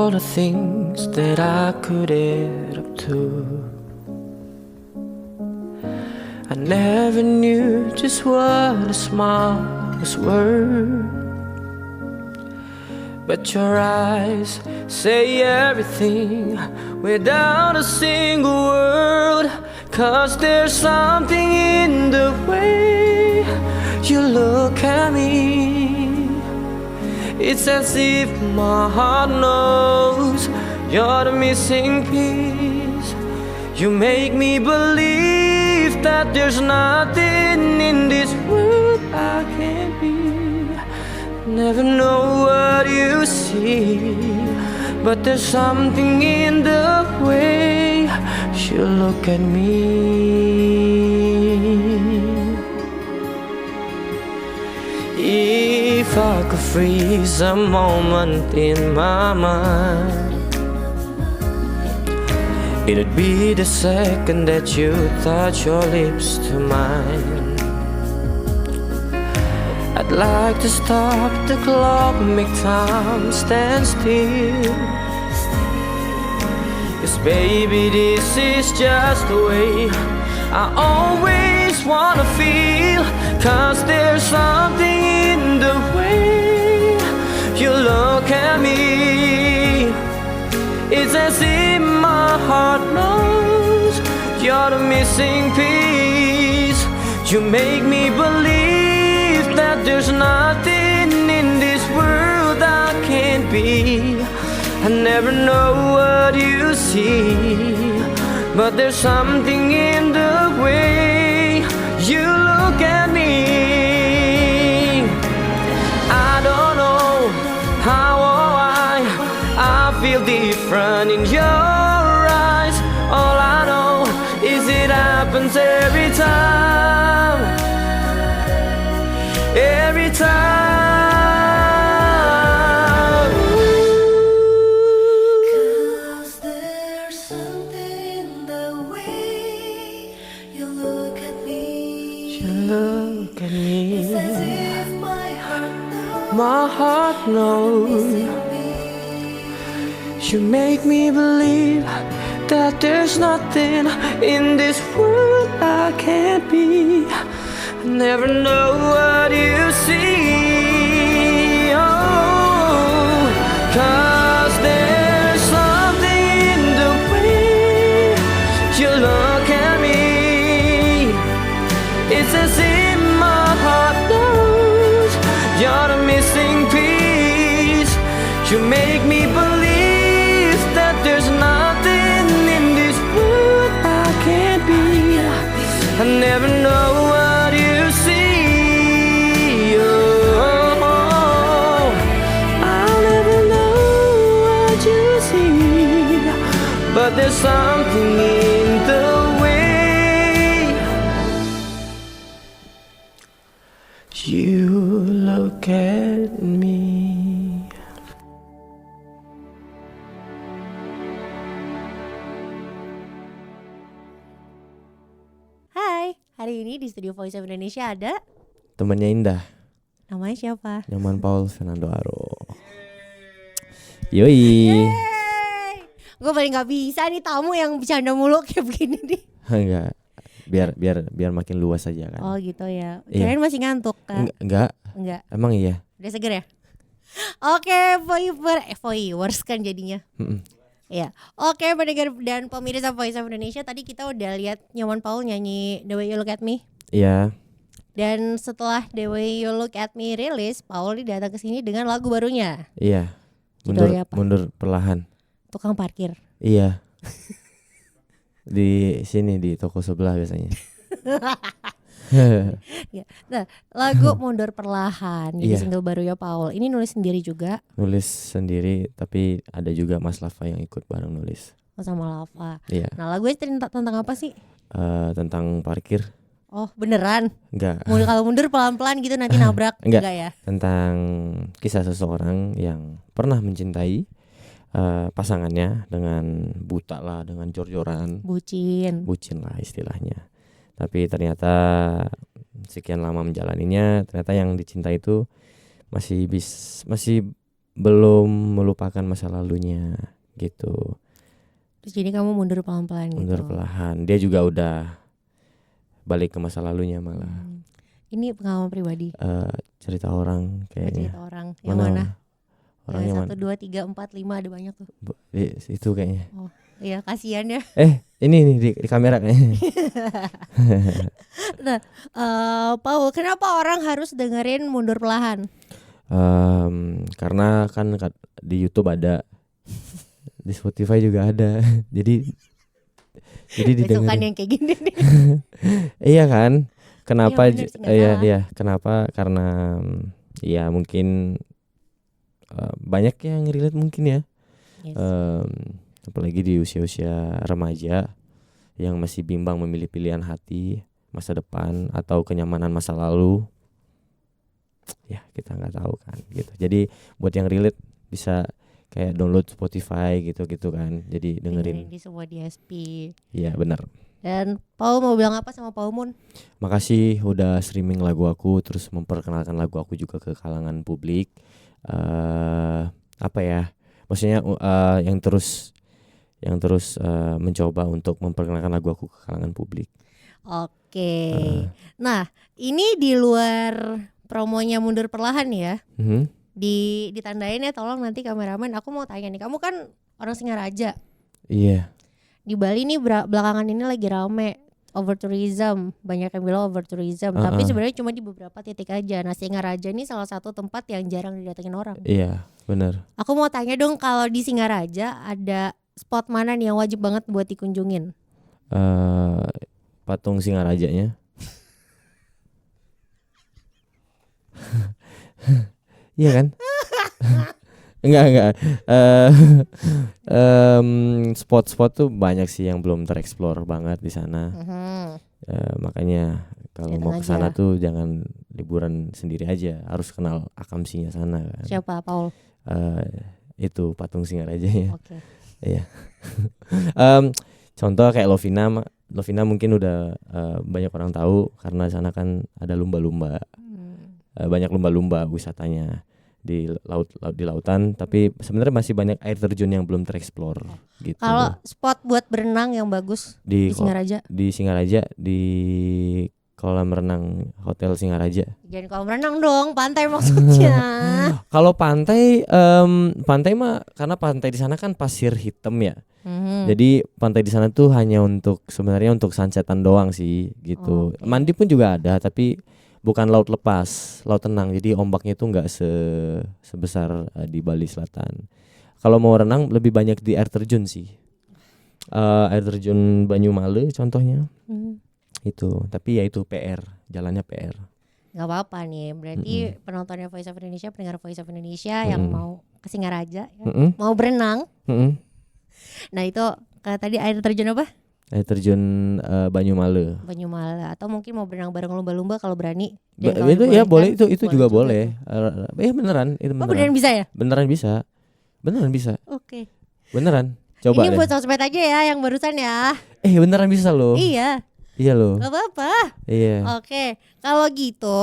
all the things that I could add up to. I never knew just what a smile was worth, but your eyes say everything without a single word. 'Cause there's something in the way you look at me. It's as if my heart knows you're the missing piece. You make me believe that there's nothing in this world I can't be. Never know what you see, but there's something in the way you look at me. If I could freeze a moment in my mind, it'd be the second that you touch your lips to mine. I'd like to stop the clock, make time stand still. 'Cause baby, this is just the way I always wanna feel. 'Cause there's something in the way you look at me. It's as if my heart knows you're the missing piece. You make me believe that there's nothing in this world I can't be. I never know what you see, but there's something in the way you look at me. I don't know how or why I feel different in your eyes. All I know is it happens every time. Every time. 'Cause there's something in the way you look at me. You look at It's as me. if my heart knows. My heart knows. You make me believe that there's nothing in this world I can't be. I never know what you see. Oh, 'cause there's something in the way you look at me. It's as if my heart knows you're the missing piece. You make me believe that there's nothing in this world I can't be. I never know what you see. Oh, I'll never know what you see, but there's something in the way you look at me. Hai, hari ini di Studio Voice of Indonesia ada Temannya Indah, namanya siapa? Nyoman Paul Fernando Aro. Yoi. Gue paling nggak bisa nih tamu yang bercanda mulu kayak begini nih. Enggak. Biar makin luas aja kan. Oh gitu ya. Iya. Kirain masih ngantuk kan? Enggak. Enggak. Emang iya. Udah seger ya? Oke, voice kan jadinya. Mm-mm. Iya. Oke, pendengar dan pemirsa Voice of Indonesia, tadi kita udah lihat Nyoman Paul nyanyi The Way You Look at Me. Iya. Dan setelah The Way You Look at Me rilis, Paul datang ke sini dengan lagu barunya, Iya. Judulnya apa? Mundur perlahan. Tukang Parkir. Iya. Di sini di toko sebelah biasanya. Ya. Nah, lagu Mundur Perlahan jadi Iya. single barunya Paul. Ini nulis sendiri juga Nulis sendiri, tapi ada juga Mas Lava yang ikut bareng nulis. sama Lava. Iya. Nah, lagunya tentang apa sih? Tentang parkir. Oh, beneran. Enggak. Kalau mundur pelan-pelan gitu nanti nabrak. Enggak. ya? Tentang kisah seseorang yang pernah mencintai pasangannya dengan buta lah, dengan jor-joran, bucin lah istilahnya. Tapi ternyata sekian lama menjalaninya, ternyata yang dicinta itu masih belum melupakan masa lalunya gitu. Terus jadi kamu mundur pelan-pelan gitu. Mundur perlahan. Dia juga udah balik ke masa lalunya malah. Ini pengalaman pribadi. Cerita orang kayaknya. Cerita orang yang mana? Orangnya Yang mana? 1, 2, 3, 4, 5 ada banyak tuh. Itu kayaknya. Oh, iya kasihan ya. Ini nih di kamera kayaknya. Nah, Paul, kenapa orang harus dengerin mundur perlahan? Karena kan di YouTube ada, di Spotify juga ada. jadi Besokan didengerin. yang kayak gini nih. Iya kan? Kenapa? Iya, bener sih, nggak salah. Iya. Kenapa? Karena ya mungkin banyak yang relate mungkin ya. Yes. Apalagi di usia-usia remaja yang masih bimbang memilih pilihan hati, masa depan atau kenyamanan masa lalu. Ya kita nggak tahu kan gitu. Jadi buat yang relate bisa kayak download Spotify gitu kan. Jadi dengerin. di semua DSP. Iya benar. Dan Paul mau bilang apa sama Paul Moon? Makasih udah streaming lagu aku, terus memperkenalkan lagu aku juga ke kalangan publik. Apa ya? Maksudnya yang terus mencoba untuk memperkenalkan lagu aku ke kalangan publik. Oke. Nah, ini di luar promonya mundur perlahan ya. Ditandain ya, tolong nanti kameramen. Aku mau tanya nih, kamu kan orang Singaraja. Iya. Di Bali nih belakangan ini lagi rame overtourism, banyak yang bilang overtourism, tapi sebenarnya cuma di beberapa titik aja. Nah, Singaraja ini salah satu tempat yang jarang didatengin orang. Iya, benar. Aku mau tanya dong, kalau di Singaraja ada spot mana nih yang wajib banget buat dikunjungin? Patung Singarajanya. Iya kan? Enggak. Spot-spot tuh banyak sih yang belum tereksplor banget di sana. Makanya kalau Datang mau ke sana aja. tuh jangan liburan sendiri aja, harus kenal akamsinya sana kan. Siapa, Paul? Itu patung Singarajanya. Oke. Iya. Contoh kayak Lovina mungkin udah banyak orang tahu karena sana kan ada lumba-lumba. Banyak lumba-lumba wisatanya di lautan, tapi sebenarnya masih banyak air terjun yang belum tereksplor gitu. Kalau spot buat berenang yang bagus di Singaraja? Di Singaraja di kolam renang Hotel Singaraja. Jangan kolam renang dong, pantai maksudnya. Kalau pantai mah karena pantai di sana kan pasir hitam ya. Jadi pantai di sana tuh hanya sebenarnya untuk sunsetan doang sih gitu. Okay. Mandi pun juga ada tapi bukan laut lepas, laut tenang. Jadi ombaknya tuh nggak sebesar di Bali Selatan. Kalau mau renang lebih banyak di air terjun sih. Air terjun Banyumale contohnya. Itu, tapi ya itu PR, jalannya PR. Gak apa-apa nih, berarti penontonnya Voice of Indonesia, pendengar Voice of Indonesia yang mau ke Singaraja ya, mau berenang. Nah itu tadi air terjun apa? Air terjun Banyumale. Banyumale, atau mungkin mau berenang bareng lumba-lumba kalau berani. Itu ya boleh, itu juga boleh. Beneran, itu beneran. Oh beneran bisa ya? Beneran bisa. Oke. Beneran. Coba Ini deh. buat sosmed aja ya yang barusan ya. Beneran bisa loh. Iya loh. Gak apa-apa. Iya. Oke, kalau gitu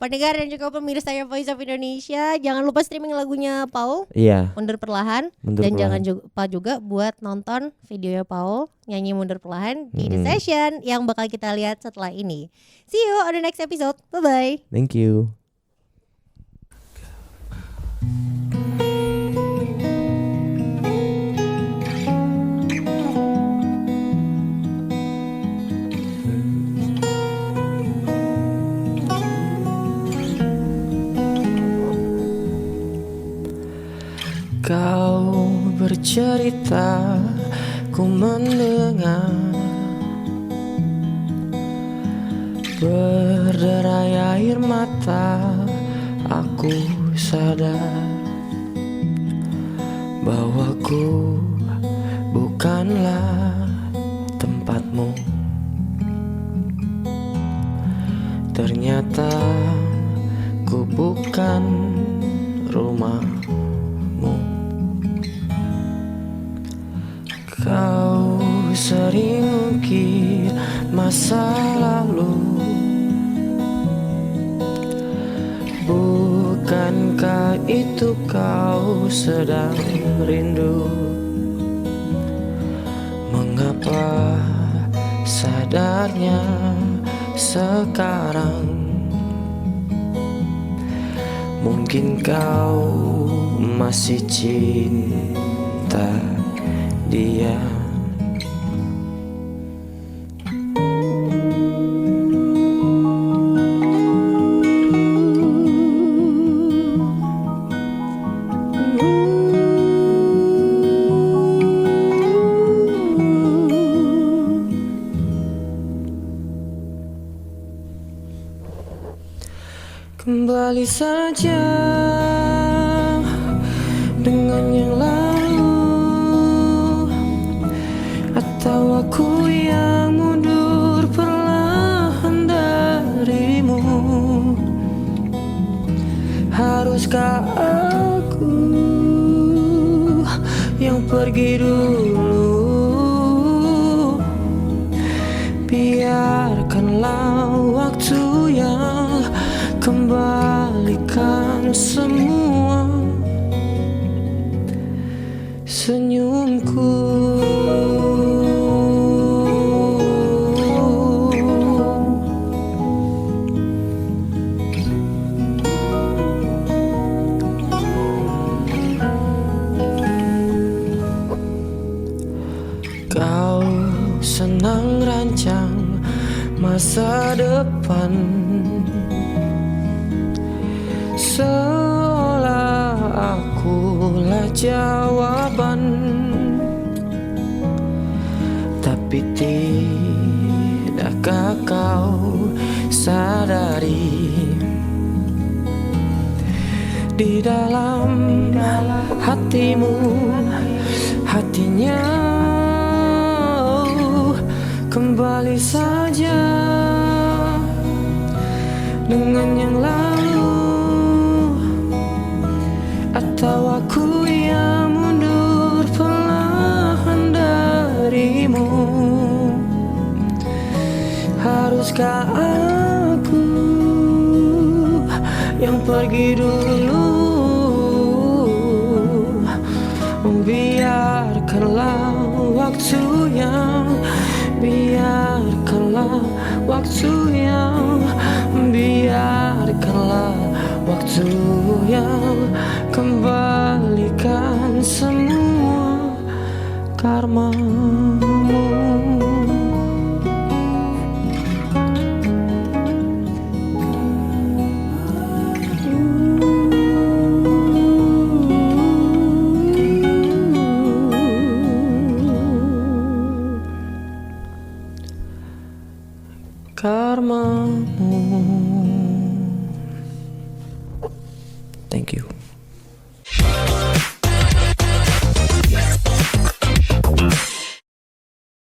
pendengar dan juga pemirsa Voice of Indonesia, jangan lupa streaming lagunya Paul, Iya. Mundur Perlahan. Mundur Dan perlahan. jangan lupa juga buat nonton videonya Paul nyanyi Mundur Perlahan di The Session yang bakal kita lihat setelah ini. See you on the next episode. Bye-bye. Thank you. Kau bercerita, ku mendengar, berderai air mata, aku sadar bahwa ku bukanlah tempatmu. Ternyata ku bukan rumahmu. Kau sering ungkit masa lalu, bukan Apakah itu kau sedang rindu? Mengapa sadarnya sekarang? Mungkin kau masih cinta dia. Kembali saja dengan yang lalu, atau aku yang mundur perlahan darimu. Haruskah aku yang pergi dulu? Biarkanlah waktu yang kembalikan semua senyumku. Kau senang rancang masa depan, seolah akulah jawaban. Tapi tidakkah kau sadari, di dalam hatimu, hatinya kembali saja dengan yang lalu, atau aku yang mundur perlahan darimu. Haruskah aku yang pergi dulu? Biarkanlah waktu yang, biarkanlah waktu yang, biarkanlah waktu yang kembalikan semua karmamu. Karmamu.